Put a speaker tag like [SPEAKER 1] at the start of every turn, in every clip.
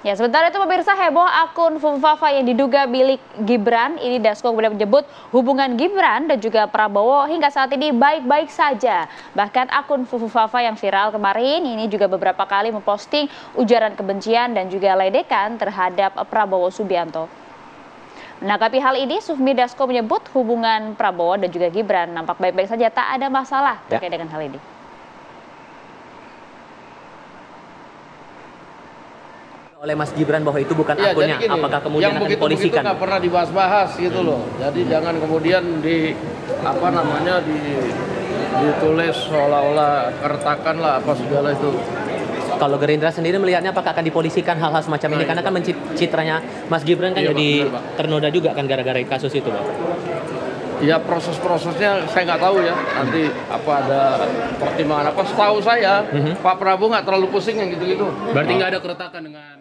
[SPEAKER 1] Ya, sementara itu pemirsa, heboh akun Fufafa yang diduga milik Gibran. Ini Dasko kemudian menyebut hubungan Gibran dan juga Prabowo hingga saat ini baik-baik saja. Bahkan akun Fufafa yang viral kemarin ini juga beberapa kali memposting ujaran kebencian dan juga ledekan terhadap Prabowo Subianto. Menanggapi hal ini, Sufmi Dasko menyebut hubungan Prabowo dan juga Gibran nampak baik-baik saja, tak ada masalah terkait dengan hal ini.
[SPEAKER 2] Oleh Mas Gibran bahwa itu bukan akunnya,
[SPEAKER 3] gini,
[SPEAKER 2] apakah kemudian
[SPEAKER 3] yang
[SPEAKER 2] akan
[SPEAKER 3] begitu
[SPEAKER 2] dipolisikan?
[SPEAKER 3] Nggak pernah dibahas-bahas gitu loh. Jadi jangan kemudian ditulis seolah-olah kertakan lah apa segala itu.
[SPEAKER 2] Kalau Gerindra sendiri melihatnya apakah akan dipolisikan hal-hal semacam ini? Karena kan citranya Mas Gibran kan jadi ternoda juga kan gara-gara kasus itu, Pak.
[SPEAKER 3] Ya proses-prosesnya saya nggak tahu ya. Nanti apa ada pertimbangan apa? Setahu saya Pak Prabowo nggak terlalu pusing yang gitu-gitu.
[SPEAKER 4] Berarti nggak ada keretakan dengan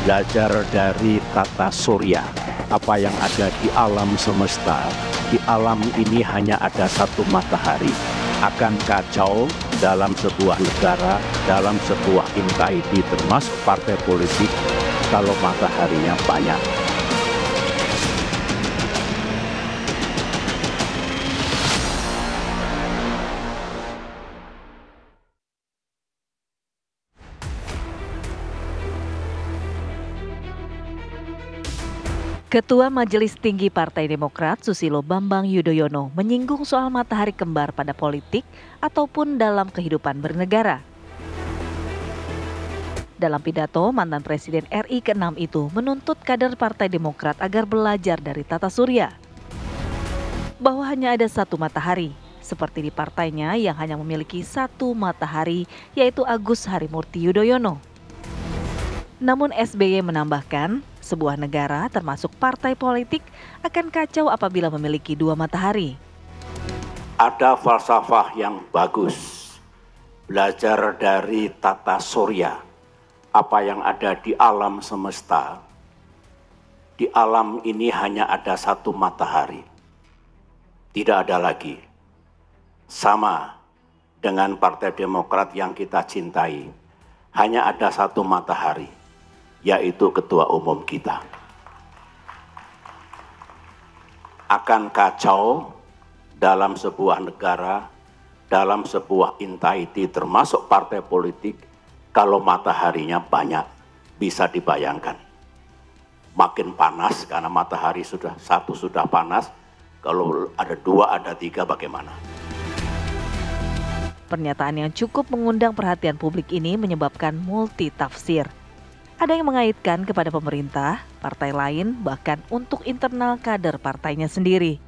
[SPEAKER 5] belajar dari tata surya, apa yang ada di alam semesta. Di alam ini hanya ada satu matahari. Akan kacau dalam sebuah negara, dalam sebuah entity termasuk partai politik kalau mataharinya banyak.
[SPEAKER 6] Ketua Majelis Tinggi Partai Demokrat Susilo Bambang Yudhoyono menyinggung soal matahari kembar pada politik ataupun dalam kehidupan bernegara. Dalam pidato, mantan Presiden RI ke-6 itu menuntut kader Partai Demokrat agar belajar dari tata surya. Bahwa hanya ada satu matahari, seperti di partainya yang hanya memiliki satu matahari, yaitu Agus Harimurti Yudhoyono. Namun SBY menambahkan, sebuah negara termasuk partai politik akan kacau apabila memiliki dua matahari.
[SPEAKER 5] Ada falsafah yang bagus, belajar dari tata surya, apa yang ada di alam semesta. Di alam ini hanya ada satu matahari, tidak ada lagi. Sama dengan Partai Demokrat yang kita cintai, hanya ada satu matahari, yaitu ketua umum kita. Akan kacau dalam sebuah negara, dalam sebuah entity termasuk partai politik, kalau mataharinya banyak. Bisa dibayangkan. Makin panas karena matahari satu sudah panas, kalau ada dua, ada tiga, bagaimana?
[SPEAKER 6] Pernyataan yang cukup mengundang perhatian publik ini menyebabkan multi tafsir. Ada yang mengaitkan kepada pemerintah, partai lain, bahkan untuk internal kader partainya sendiri.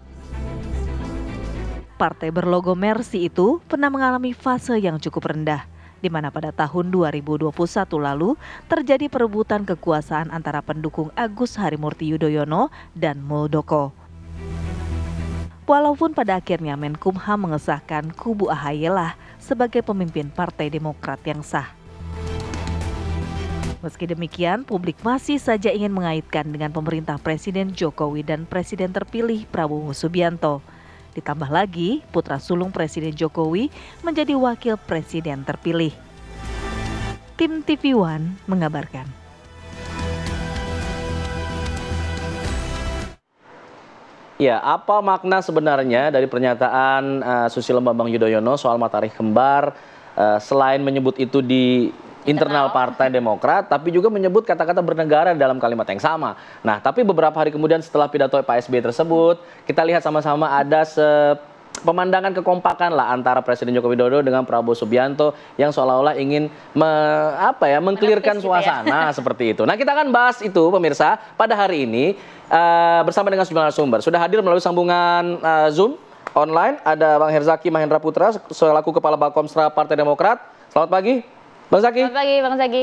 [SPEAKER 6] Partai berlogo Mercy itu pernah mengalami fase yang cukup rendah, di mana pada tahun 2021 lalu terjadi perebutan kekuasaan antara pendukung Agus Harimurti Yudhoyono dan Muldoko. Walaupun pada akhirnya Menkumham mengesahkan kubu AHY lah sebagai pemimpin Partai Demokrat yang sah. Meski demikian, publik masih saja ingin mengaitkan dengan pemerintah Presiden Jokowi dan Presiden terpilih Prabowo Subianto. Ditambah lagi, putra sulung Presiden Jokowi menjadi wakil presiden terpilih. Tim TV One mengabarkan.
[SPEAKER 4] Ya, apa makna sebenarnya dari pernyataan Susilo Bambang Yudhoyono soal matahari kembar, selain menyebut itu di internal Partai Demokrat, tapi juga menyebut kata-kata bernegara dalam kalimat yang sama. Nah, tapi beberapa hari kemudian setelah pidato Pak SBY tersebut, kita lihat sama-sama ada pemandangan kekompakan lah antara Presiden Joko Widodo dengan Prabowo Subianto yang seolah-olah ingin mengklirkan suasana seperti itu. Nah, kita akan bahas itu pemirsa pada hari ini bersama dengan sejumlah narasumber. Sudah hadir melalui sambungan Zoom online ada Bang Herzaki Mahendra Putra selaku Kepala Bakomstra Partai Demokrat. Selamat pagi. Bang Zaki.
[SPEAKER 1] Selamat pagi, Bang Zaki.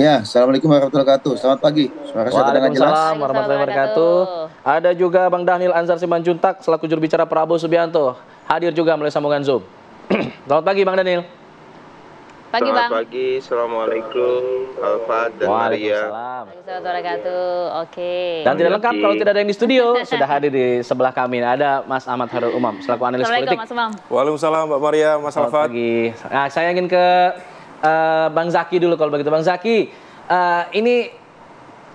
[SPEAKER 7] Ya, Assalamualaikum warahmatullahi wabarakatuh. Selamat pagi. Suara saya terdengar jelas.
[SPEAKER 4] Waalaikumsalam warahmatullahi wabarakatuh. Ada juga Bang Dhanil Anzar Simanjuntak selaku juru bicara Prabowo Subianto. Hadir juga melalui sambungan Zoom. Selamat pagi Bang Dhanil.
[SPEAKER 1] Pagi, Bang.
[SPEAKER 8] Selamat pagi, Assalamualaikum Alfa dan Maria.
[SPEAKER 1] Waalaikumsalam warahmatullahi wabarakatuh. Oke.
[SPEAKER 4] Dan tidak lengkap kalau tidak ada yang di studio. Sudah hadir di sebelah kami. Ada Mas Ahmad Harul Umam selaku analis politik.
[SPEAKER 1] Mas Umam.
[SPEAKER 8] Waalaikumsalam Mbak Maria, Mas Alfa.
[SPEAKER 4] Selamat pagi. Nah, saya ingin ke Bang Zaki dulu kalau begitu. Bang Zaki, ini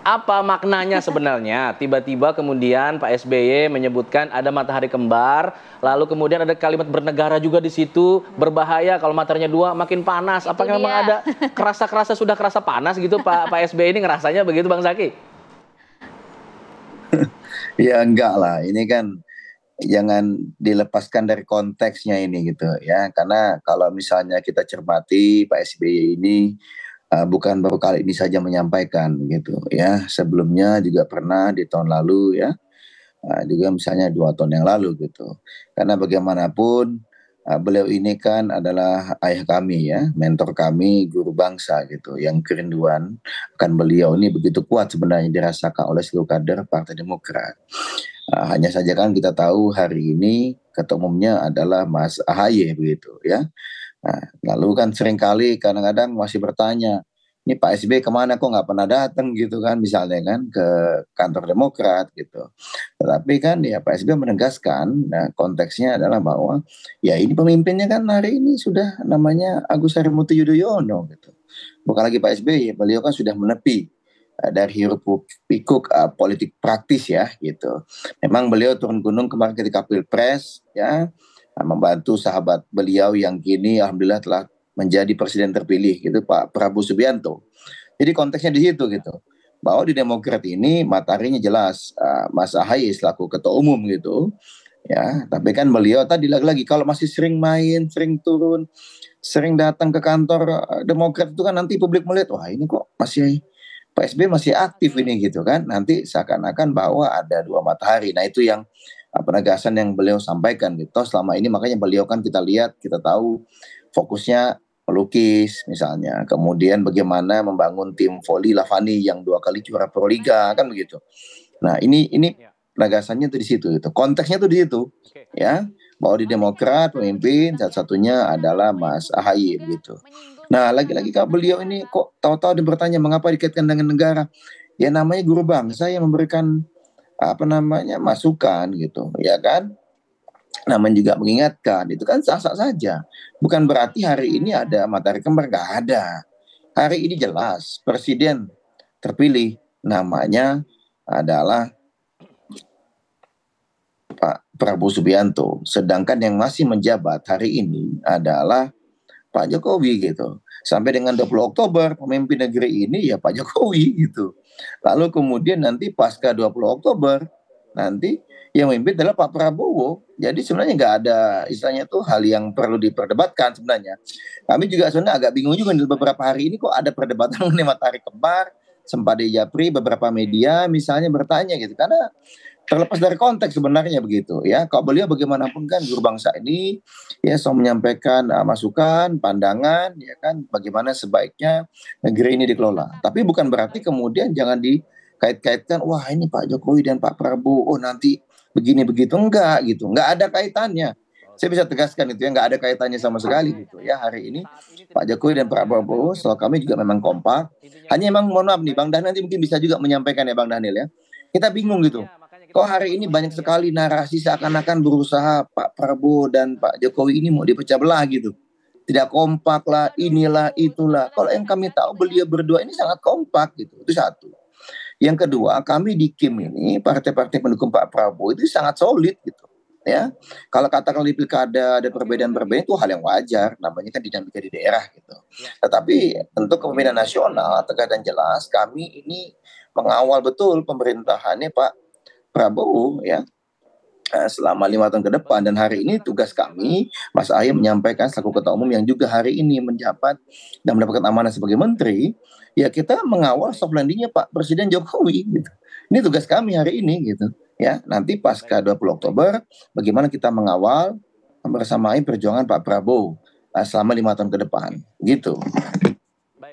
[SPEAKER 4] apa maknanya sebenarnya? Tiba-tiba kemudian Pak SBY menyebutkan ada matahari kembar, lalu kemudian ada kalimat bernegara juga di situ, berbahaya kalau mataharinya dua makin panas. Apakah memang ada sudah kerasa panas gitu Pak SBY ini ngerasanya begitu Bang Zaki?
[SPEAKER 7] Ya enggak lah, ini kan jangan dilepaskan dari konteksnya ini gitu ya. Karena kalau misalnya kita cermati Pak SBY ini bukan baru kali ini saja menyampaikan gitu ya. Sebelumnya juga pernah di tahun lalu ya, juga misalnya 2 tahun yang lalu gitu. Karena bagaimanapun beliau ini kan adalah ayah kami ya, mentor kami, guru bangsa gitu. Yang kerinduan akan beliau ini begitu kuat sebenarnya dirasakan oleh seluruh kader Partai Demokrat. Hanya saja kan kita tahu hari ini ketua umumnya adalah Mas AHY begitu ya. Nah, lalu kan seringkali kadang-kadang masih bertanya, ini Pak SBY kemana kok nggak pernah datang gitu kan, misalnya kan ke kantor Demokrat gitu. Tetapi kan ya Pak SBY menegaskan, nah konteksnya adalah bahwa ya ini pemimpinnya kan hari ini sudah namanya Agus Harimurti Yudhoyono gitu. Bukan lagi Pak SBY, beliau kan sudah menepi dari hiruk pikuk politik praktis ya gitu. Memang beliau turun gunung kemarin ketika Pilpres ya, membantu sahabat beliau yang kini alhamdulillah telah menjadi presiden terpilih gitu Pak Prabowo Subianto. Jadi konteksnya di situ gitu. Bahwa di Demokrat ini mataharinya jelas Mas AHY selaku ketua umum gitu. Ya, tapi kan beliau tadi lagi-lagi kalau masih sering main, sering turun, sering datang ke kantor Demokrat itu kan nanti publik melihat wah ini kok masih Pak SBY masih aktif ini gitu kan. Nanti seakan-akan bahwa ada 2 matahari. Nah itu yang penegasan yang beliau sampaikan gitu. Selama ini makanya beliau kan kita lihat, kita tahu fokusnya melukis misalnya. Kemudian bagaimana membangun tim voli Lavani yang 2 kali juara Proliga kan begitu. Nah ini penegasannya tuh di situ gitu. Konteksnya tuh di situ ya. Bahwa di Demokrat pemimpin satu-satunya adalah Mas AHY gitu. Nah, lagi-lagi kalau beliau ini kok tahu-tahu dia bertanya mengapa dikaitkan dengan negara? Ya namanya guru bangsa yang memberikan masukan gitu, ya kan? Namanya juga mengingatkan, itu kan sah-sah saja. Bukan berarti hari ini ada matahari kembar, nggak ada. Hari ini jelas presiden terpilih namanya adalah Pak Prabowo Subianto, sedangkan yang masih menjabat hari ini adalah Pak Jokowi gitu. Sampai dengan 20 Oktober pemimpin negeri ini ya Pak Jokowi gitu. Lalu kemudian nanti pasca 20 Oktober nanti yang memimpin adalah Pak Prabowo. Jadi sebenarnya nggak ada istilahnya tuh hal yang perlu diperdebatkan sebenarnya. Kami juga sebenarnya agak bingung juga di beberapa hari ini kok ada perdebatan mengenai matahari kembar. Sempat di Japri beberapa media misalnya bertanya gitu. Karena terlepas dari konteks sebenarnya begitu ya. Kalau beliau bagaimanapun kan guru bangsa ini ya selalu menyampaikan masukan, pandangan ya kan bagaimana sebaiknya negeri ini dikelola. Tapi bukan berarti kemudian jangan dikait-kaitkan wah ini Pak Jokowi dan Pak Prabowo oh nanti begini begitu enggak gitu. Enggak ada kaitannya. Saya bisa tegaskan itu ya enggak ada kaitannya sama sekali gitu ya. Hari ini Pak Jokowi dan Pak Prabowo selalu kami juga memang kompak. Hanya memang mohon maaf nih Bang Daniel nanti mungkin bisa juga menyampaikan ya Bang Daniel ya. Kita bingung gitu. Kok hari ini banyak sekali narasi seakan-akan berusaha Pak Prabowo dan Pak Jokowi ini mau dipecah belah gitu. Tidak kompak lah, inilah, itulah. Kalau yang kami tahu beliau berdua ini sangat kompak gitu. Itu satu. Yang kedua, kami di KIM ini, partai-partai pendukung Pak Prabowo itu sangat solid gitu. Ya, kalau katakan di pilkada ada perbedaan-perbedaan itu hal yang wajar, namanya kan dinamika di daerah gitu. Tetapi untuk kepemimpinan nasional tegas dan jelas kami ini mengawal betul pemerintahannya Pak Prabowo ya selama 5 tahun ke depan dan hari ini tugas kami Mas AHY menyampaikan selaku ketua umum yang juga hari ini menjabat dan mendapatkan amanah sebagai menteri ya kita mengawal soft landingnya Pak Presiden Jokowi gitu. Ini tugas kami hari ini gitu ya. Nanti pasca 20 Oktober bagaimana kita mengawal bersamai perjuangan Pak Prabowo selama 5 tahun ke depan gitu.